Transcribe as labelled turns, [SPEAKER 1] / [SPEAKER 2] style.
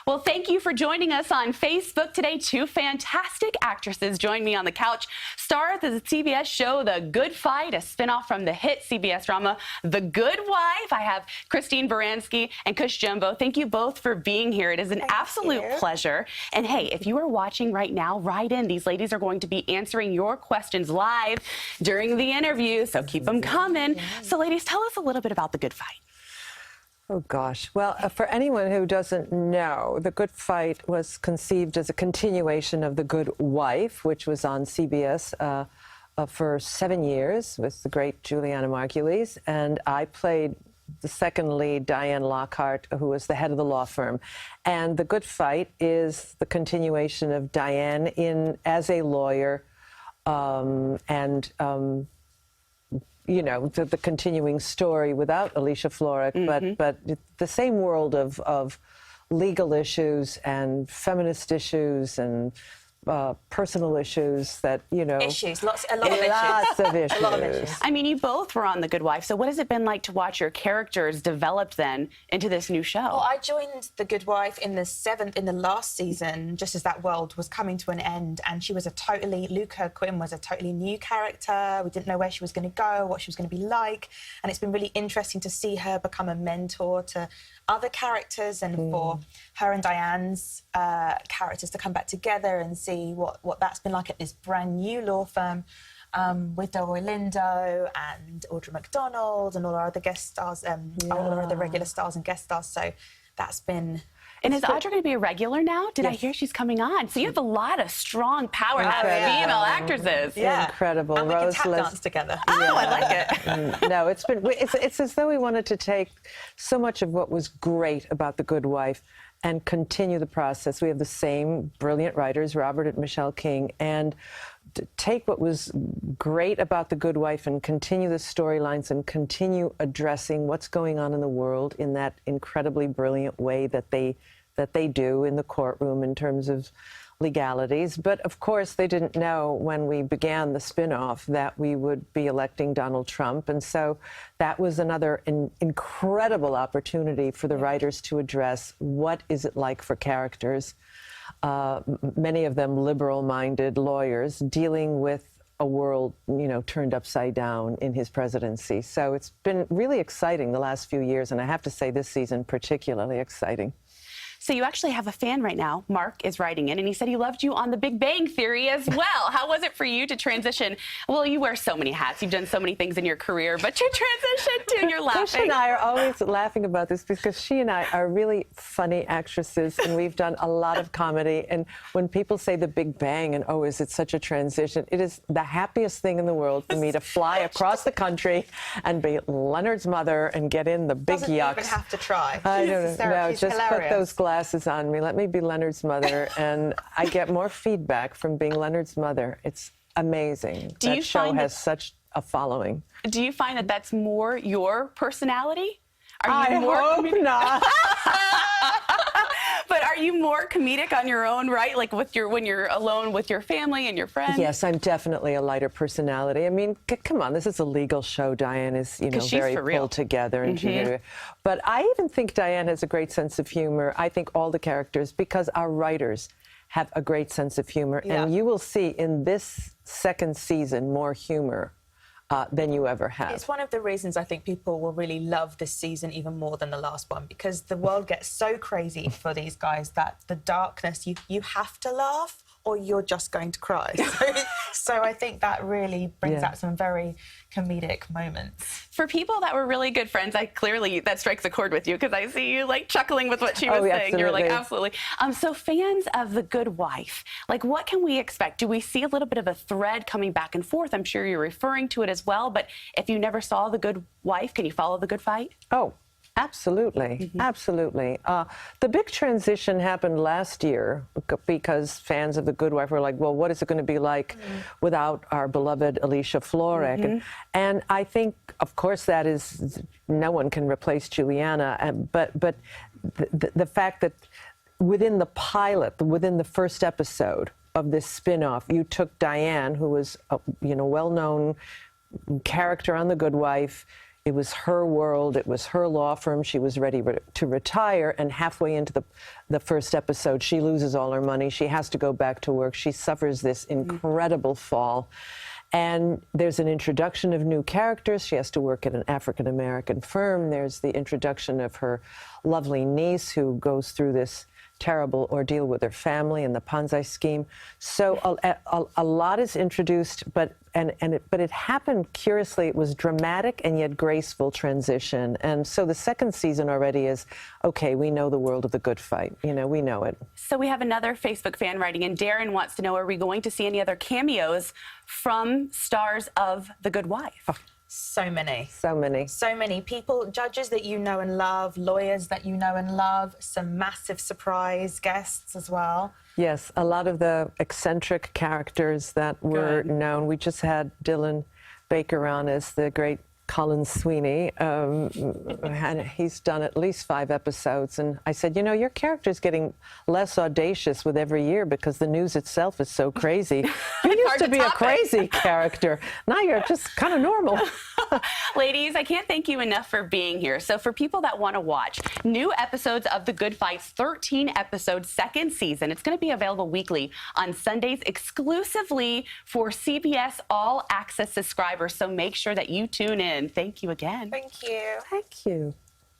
[SPEAKER 1] Well, thank you for joining us on Facebook today. Two fantastic actresses joined me on the couch. Star of the CBS show The Good Fight, a spinoff from the hit CBS drama The Good Wife. I have Christine Baranski and Cush Jumbo. Thank you both for being here. It is an absolute pleasure. And hey, if you are watching right now, write in. These ladies are going to be answering your questions live during the interview, so keep them coming. So ladies, tell us a little bit about The Good Fight.
[SPEAKER 2] Oh, gosh. Well, for anyone who doesn't know, The Good Fight was conceived as a continuation of The Good Wife, which was on CBS for 7 years with the great Juliana Margulies. And I played the second lead, Diane Lockhart, who was the head of the law firm. And The Good Fight is the continuation of Diane as a lawyer you know, the continuing story without Alicia Florrick, but the same world of legal issues and feminist issues and personal issues that, you know...
[SPEAKER 3] Issues, a lot of issues.
[SPEAKER 1] I mean, you both were on The Good Wife, so what has it been like to watch your characters develop then into this new show?
[SPEAKER 3] Well, I joined The Good Wife in the last season, just as that world was coming to an end, and Luca Quinn was a totally new character. We didn't know where she was going to go, what she was going to be like, and it's been really interesting to see her become a mentor to other characters and for her and Diane's characters to come back together and see what that's been like at this brand new law firm with Delroy Lindo and Audra McDonald and all our other guest stars, all our other regular stars and guest stars. So that's been...
[SPEAKER 1] And is Audra going to be a regular now? Did I hear she's coming on? So you have a lot lot of strong, powerhouse female actresses.
[SPEAKER 2] Yeah. Incredible.
[SPEAKER 3] And we can tap dance together.
[SPEAKER 1] Oh, I like it.
[SPEAKER 2] No, it's as though we wanted to take so much of what was great about The Good Wife and continue the process. We have the same brilliant writers, Robert and Michelle King, and take what was great about The Good Wife and continue the storylines and continue addressing what's going on in the world in that incredibly brilliant way that they do in the courtroom in terms of legalities. But of course, they didn't know when we began the spinoff that we would be electing Donald Trump. And so that was another incredible opportunity for the writers to address what is it like for characters, many of them liberal-minded lawyers, dealing with a world, you know, turned upside down in his presidency. So it's been really exciting the last few years, and I have to say this season particularly exciting.
[SPEAKER 1] So you actually have a fan right now. Mark is writing in, and he said he loved you on The Big Bang Theory as well. How was it for you to transition? Well, you wear so many hats. You've done so many things in your career, but you transitioned to, you're laughing.
[SPEAKER 2] Cush and I are always laughing about this because she and I are really funny actresses, and we've done a lot of comedy. And when people say The Big Bang and, oh, is it such a transition, it is the happiest thing in the world for me to fly across the country and be Leonard's mother and get in the big yucks.
[SPEAKER 3] Doesn't even have to try.
[SPEAKER 2] I don't know. No,
[SPEAKER 3] She's
[SPEAKER 2] just
[SPEAKER 3] hilarious.
[SPEAKER 2] put those glasses on me. Let me be Leonard's mother, and I get more feedback from being Leonard's mother. It's amazing. That show has such a following.
[SPEAKER 1] Do you find that that's more your personality?
[SPEAKER 2] I hope not.
[SPEAKER 1] But are you more comedic on your own, right? Like when you're alone with your family and your friends?
[SPEAKER 2] Yes, I'm definitely a lighter personality. I mean, come on, this is a legal show. Diane is, you know, very pulled together. And but I even think Diane has a great sense of humor. I think all the characters, because our writers have a great sense of humor. Yeah. And you will see in this second season more humor than you ever have.
[SPEAKER 3] It's one of the reasons I think people will really love this season even more than the last one, because the world gets so crazy for these guys that the darkness, you have to laugh or you're just going to cry. So I think that really brings out some very comedic moments.
[SPEAKER 1] For people that were really good friends, that strikes a chord with you, because I see you like chuckling with what she was saying.
[SPEAKER 2] Absolutely.
[SPEAKER 1] You're like, absolutely. So fans of The Good Wife, like what can we expect? Do we see a little bit of a thread coming back and forth? I'm sure you're referring to it as well, but if you never saw The Good Wife, can you follow The Good Fight?
[SPEAKER 2] Oh, absolutely. Absolutely. The big transition happened last year because fans of The Good Wife were like, well, what is it going to be like without our beloved Alicia Florrick? And I think, of course, that is, no one can replace Juliana, but the fact that within the pilot, within the first episode of this spin-off, you took Diane, who was a well-known character on The Good Wife, It was her world. It was her law firm. She was ready to retire, and halfway into the first episode, she loses all her money. She has to go back to work. She suffers this incredible fall. And there's an introduction of new characters. She has to work at an African-American firm. There's the introduction of her lovely niece who goes through this terrible ordeal with her family and the Ponzi scheme. So a lot is introduced, but it happened curiously. It was dramatic and yet graceful transition. And so the second season already is, okay, we know the world of the good fight. You know, we know it.
[SPEAKER 1] So we have another Facebook fan writing in. Darren wants to know, are we going to see any other cameos from stars of The Good Wife?
[SPEAKER 2] Oh.
[SPEAKER 3] So many.
[SPEAKER 2] So many.
[SPEAKER 3] So many people, judges that you know and love, lawyers that you know and love, some massive surprise guests as well.
[SPEAKER 2] Yes, a lot of the eccentric characters that were known. We just had Dylan Baker on as the great Colin Sweeney, and he's done at least 5 episodes. And I said, you know, your character's getting less audacious with every year because the news itself is so crazy. You used to be a crazy character. Now you're just kind of normal.
[SPEAKER 1] Ladies, I can't thank you enough for being here. So for people that want to watch new episodes of The Good Fight's 13-episode second season, it's going to be available weekly on Sundays exclusively for CBS All Access subscribers. So make sure that you tune in. Thank you again.
[SPEAKER 3] Thank you.
[SPEAKER 2] Thank you.